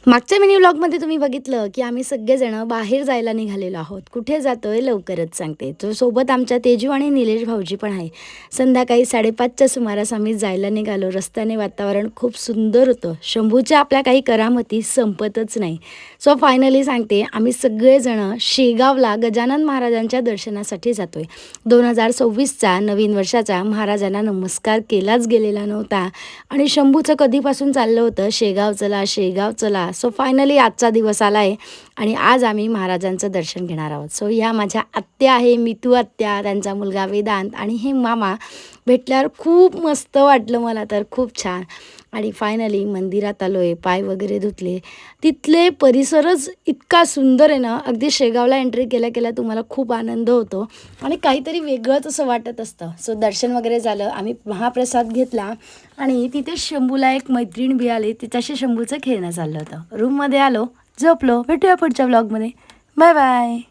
मागच्या मिनी व्लॉगमध्ये तुम्ही बघितलं, की आम्ही सगळेजण बाहेर जायला निघालेलो आहोत. कुठे जातोय लवकरच सांगते. तो सोबत आमच्या तेजू आणि निलेश भाऊजी पण आहे. संध्याकाळी 5:30च्या सुमारास आम्ही जायला निघालो. रस्त्याने वातावरण खूप सुंदर होतं. शंभूच्या आपल्या काही करामती संपतच नाही. सो फायनली सांगते, आम्ही सगळेजण शेगावला गजानन महाराजांच्या दर्शनासाठी जातोय. 2026चा नवीन वर्षाचा महाराजांना नमस्कार केलाच गेलेला नव्हता आणि शंभूचं कधीपासून चाललं होतं, शेगाव चला, शेगाव चला. सो फायनली आजचा दिवस आला आहे आणि आज आम्ही महाराजांचं दर्शन घेणार आहोत. सो ह्या माझ्या आत्या आहे, मितू आत्या, त्यांचा मुलगा वेदांत आणि हे मामा भेटल्यावर खूप मस्त वाटलं मला तर, खूप छान. आणि फायनली मंदिरात आलो आहे, पाय वगैरे धुतले. तिथले परिसरच इतका सुंदर आहे ना, अगदी शेगावला एंट्री केल्या केल्या तुम्हाला खूप आनंद होतो आणि काहीतरी वेगळंच असं वाटत असतं. सो दर्शन वगैरे झालं, आम्ही महाप्रसाद घेतला आणि तिथे शंभूला एक मैत्रीण बी आली, तिच्याशी शंभूचं खेळणं चाललं होतं. रूममध्ये आलो, झोपलो. भेटूया पुढच्या व्लॉगमध्ये. Bye bye.